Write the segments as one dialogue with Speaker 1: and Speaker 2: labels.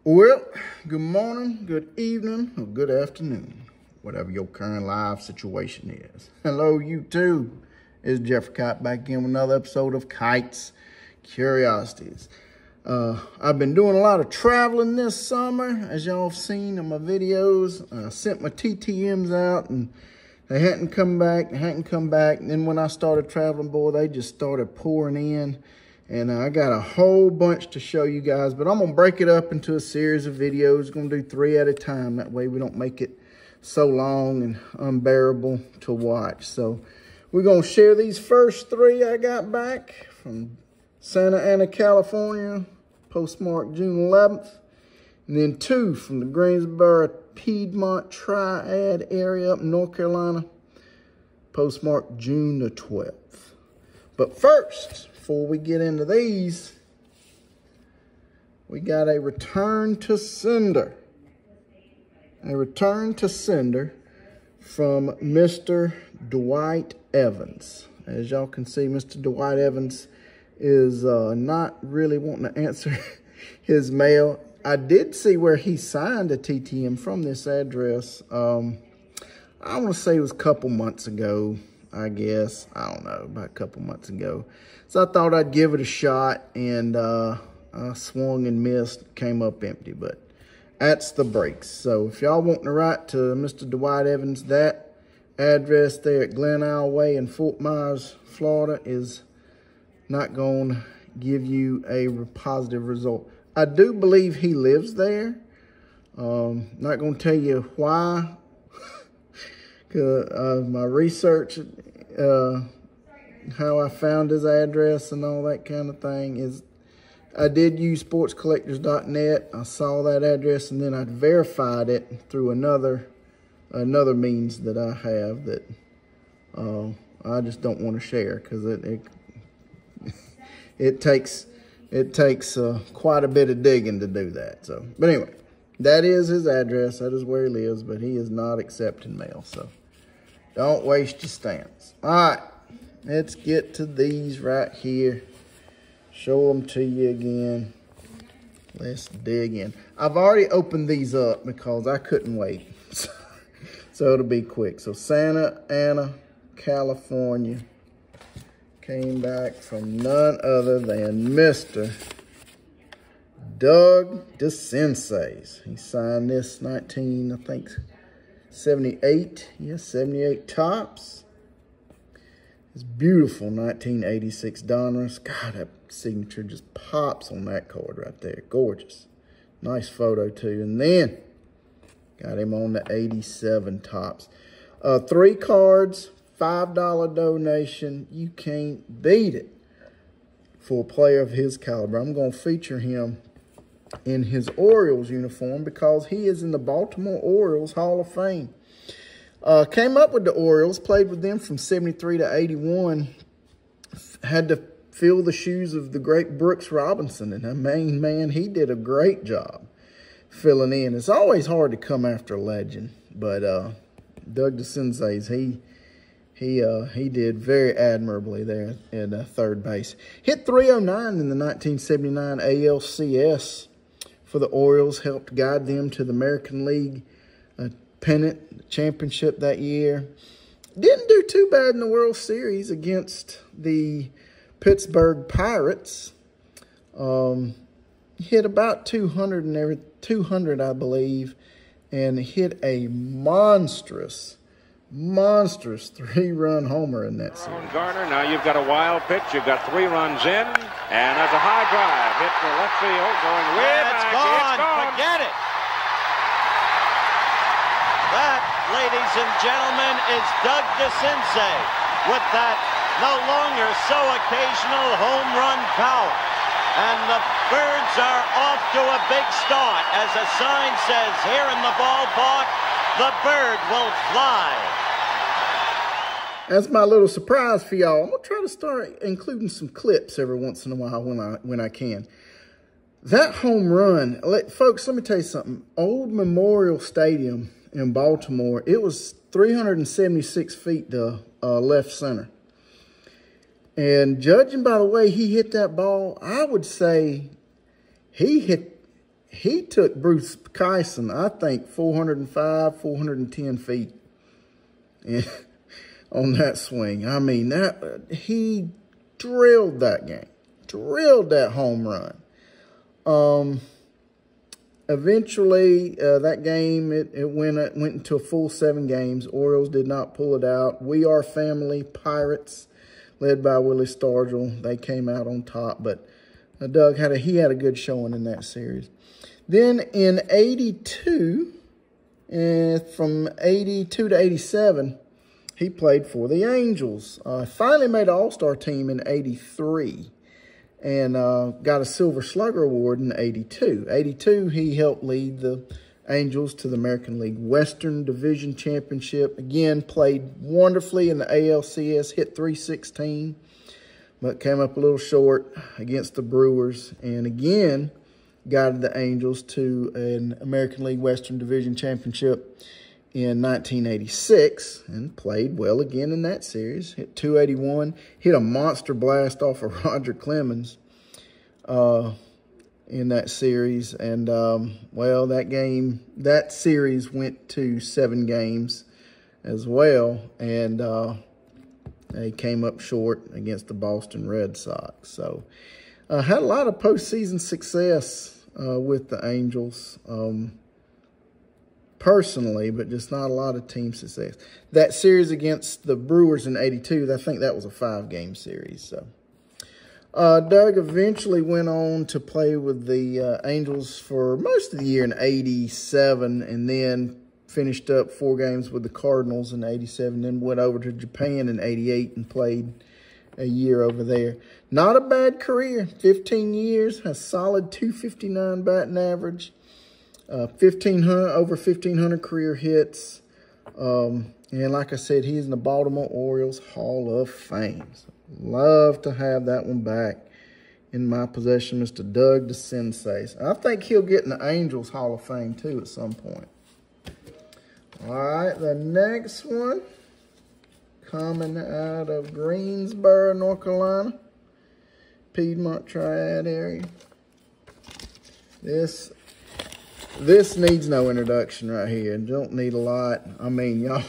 Speaker 1: Well, good morning, good evening, or good afternoon, whatever your current live situation is. Hello, YouTube. It's Jeffrey Kite back again with another episode of Kite's Curiosities. I've been doing a lot of traveling this summer, as y'all have seen in my videos. I sent my TTMs out, and they hadn't come back, And then when I started traveling, boy, they just started pouring in. And I got a whole bunch to show you guys, but I'm going to break it up into a series of videos. Going to do 3 at a time. That way we don't make it so long and unbearable to watch. So we're going to share these first 3 I got back from Santa Ana, California, postmarked June 11th. And then 2 from the Greensboro Piedmont Triad area up in North Carolina, postmarked June the 12th. But first, before we get into these, we got a return to sender. A return to sender from Mr. Dwight Evans. As y'all can see, Mr. Dwight Evans is not really wanting to answer his mail. I did see where he signed a TTM from this address. I want to say it was a couple months ago, I guess. I don't know, about a couple months ago. So I thought I'd give it a shot, and I swung and missed, came up empty, but that's the breaks. So if y'all want to write to Mr. Dwight Evans, that address there at Glen Isle Way in Fort Myers, Florida is not going to give you a positive result. I do believe he lives there. Not going to tell you why. Cause my research, how I found his address and all that kind of thing is, I did use sportscollectors.net. I saw that address, and then I verified it through another means that I have that I just don't want to share, because it takes quite a bit of digging to do that. So, but anyway, that is his address. That is where he lives, but he is not accepting mail. So don't waste your stamps. All right, let's get to these right here. Show them to you again. Let's dig in. I've already opened these up because I couldn't wait. So it'll be quick. So Santa Ana, California. Came back from none other than Mr. Doug DeSensei. He signed this 78. Yes, 78 tops. It's beautiful 1986 Donruss. God, that signature just pops on that card right there. Gorgeous. Nice photo too. And then got him on the 87 tops. 3 cards. $5 donation. You can't beat it for a player of his caliber. I'm going to feature him in his Orioles uniform because he is in the Baltimore Orioles Hall of Fame. Came up with the Orioles, played with them from 73 to 81. Had to fill the shoes of the great Brooks Robinson, and that main man, he did a great job filling in. It's always hard to come after a legend, but Doug DeSensei, he did very admirably there at third base. Hit .309 in the 1979 ALCS for the Orioles. Helped guide them to the American League pennant championship that year. Didn't do too bad in the World Series against the Pittsburgh Pirates. Hit about 200, I believe, and hit a monstrous 3-run homer in that series.
Speaker 2: Garner, now you've got a wild pitch. You've got 3 runs in, and there's a high drive hit to left field, going way back.
Speaker 3: It's gone. Forget it. That, ladies and gentlemen, is Doug DeSensei with that no longer so occasional home run power. And the Birds are off to a big start. As a sign says here in the ballpark, the bird will fly.
Speaker 1: That's my little surprise for y'all. I'm going to try to start including some clips every once in a while when I can. That home run, folks, let me tell you something. Old Memorial Stadium in Baltimore, it was 376 feet to left center. And judging by the way he hit that ball, I would say he hit he took Bruce Kyson, I think, 405, 410 feet on that swing. I mean, he drilled that game, drilled that home run. Eventually, that game, it went into a full 7 games. Orioles did not pull it out. We Are Family Pirates, led by Willie Stargell, they came out on top. But Doug had a good showing in that series. Then in 82, from 82 to 87, he played for the Angels. Finally made an All-Star team in 83. And got a Silver Slugger Award in 82. 82, he helped lead the Angels to the American League Western Division Championship. Again, played wonderfully in the ALCS, hit .316, but came up a little short against the Brewers. And again, guided the Angels to an American League Western Division Championship in 1986 and played well again in that series. Hit .281, hit a monster blast off of Roger Clemens in that series. And, well, that series went to 7 games as well. And they came up short against the Boston Red Sox. So, had a lot of postseason success with the Angels. Personally, but just not a lot of team success. That series against the Brewers in 82, I think that was a 5-game series. So, Doug eventually went on to play with the Angels for most of the year in 87, and then finished up 4 games with the Cardinals in 87, then went over to Japan in 88 and played a year over there. Not a bad career, 15 years, a solid .259 batting average. 1,500 career hits. And like I said, he's in the Baltimore Orioles Hall of Fame. So love to have that one back in my possession, Mr. Doug DeCinces. I think he'll get in the Angels Hall of Fame too at some point. All right, the next one coming out of Greensboro, North Carolina, Piedmont Triad area. This needs no introduction right here. Don't need a lot. I mean, y'all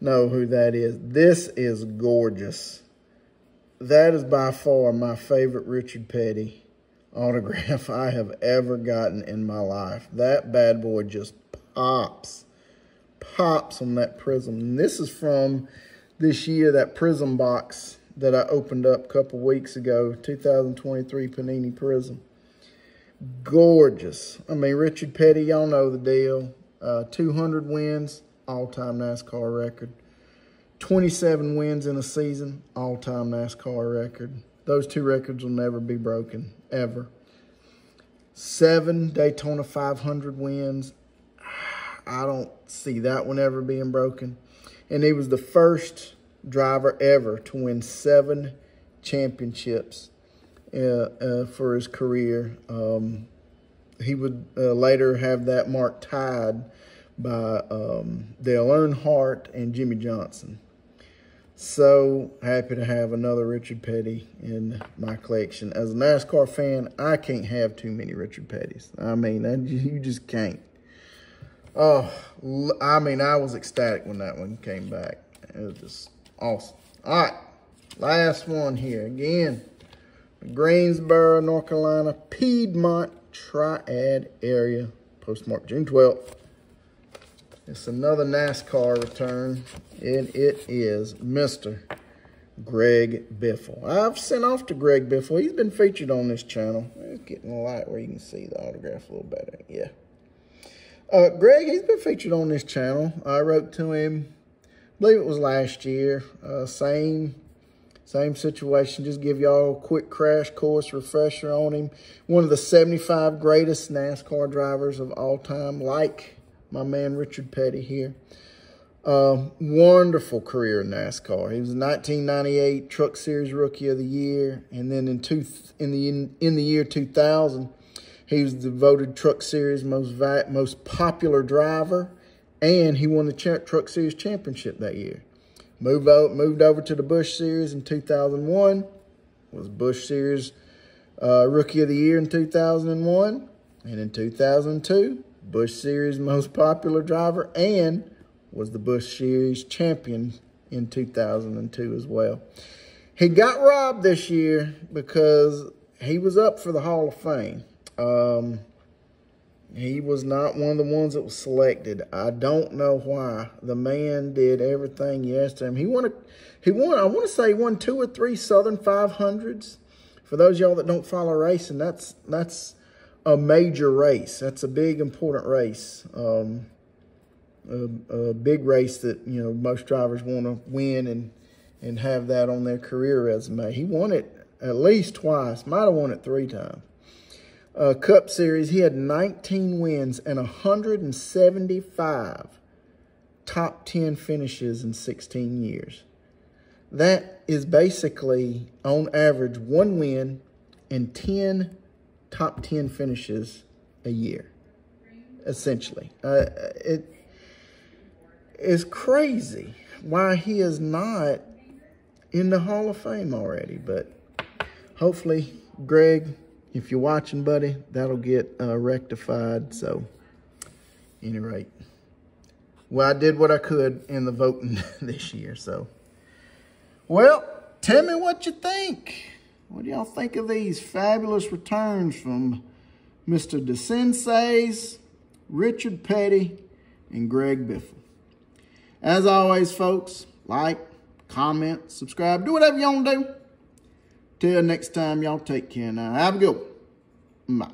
Speaker 1: know who that is. This is gorgeous. That is by far my favorite Richard Petty autograph I have ever gotten in my life. That bad boy just pops on that prism. And this is from this year, that prism box that I opened up a couple weeks ago, 2023 Panini Prism. Gorgeous. I mean, Richard Petty, y'all know the deal. 200 wins, all-time NASCAR record. 27 wins in a season, all-time NASCAR record. Those 2 records will never be broken, ever. 7 Daytona 500 wins. I don't see that one ever being broken. And he was the first driver ever to win 7 championships for his career. He would later have that mark tied by Dale Earnhardt and Jimmy Johnson. So happy to have another Richard Petty in my collection. As a NASCAR fan, I can't have too many Richard Pettys. I mean, you just can't. Oh, I mean, I was ecstatic when that one came back. It was just awesome. All right, last one here. Again, Greensboro, North Carolina, Piedmont Triad area, postmarked June 12th. It's another NASCAR return, and it is Mr. Greg Biffle. I've sent off to Greg Biffle. He's been featured on this channel. It's getting a light where you can see the autograph a little better. Yeah. Greg, he's been featured on this channel. I wrote to him, I believe it was last year. Same situation. Just give y'all a quick crash course refresher on him. One of the 75 greatest NASCAR drivers of all time, like my man Richard Petty here. Wonderful career in NASCAR. He was 1998 Truck Series Rookie of the Year, and then in the year 2000, he was the voted Truck Series most popular driver, and he won the Truck Series championship that year. Moved over to the Busch Series in 2001. Was Busch Series Rookie of the Year in 2001. And in 2002, Busch Series most popular driver and was the Busch Series champion in 2002 as well. He got robbed this year because he was up for the Hall of Fame. He was not one of the ones that was selected. I don't know why. The man did everything you asked him. He won, I want to say he won 2 or 3 Southern 500s. For those of y'all that don't follow racing, that's a major race. That's a big, important race. A big race that, you know, most drivers want to win and have that on their career resume. He won it at least twice. Might have won it 3 times. Cup Series, he had 19 wins and 175 top 10 finishes in 16 years. That is basically, on average, 1 win and 10 top 10 finishes a year, essentially. It is crazy why he is not in the Hall of Fame already, but hopefully, Greg, if you're watching, buddy, that'll get rectified. So, at any rate, well, I did what I could in the voting this year. So, well, tell me what you think. What do y'all think of these fabulous returns from Mr. DeCinces, Richard Petty, and Greg Biffle? As always, folks, like, comment, subscribe, do whatever you want to do. Till next time, y'all take care now. Have a good one. Bye.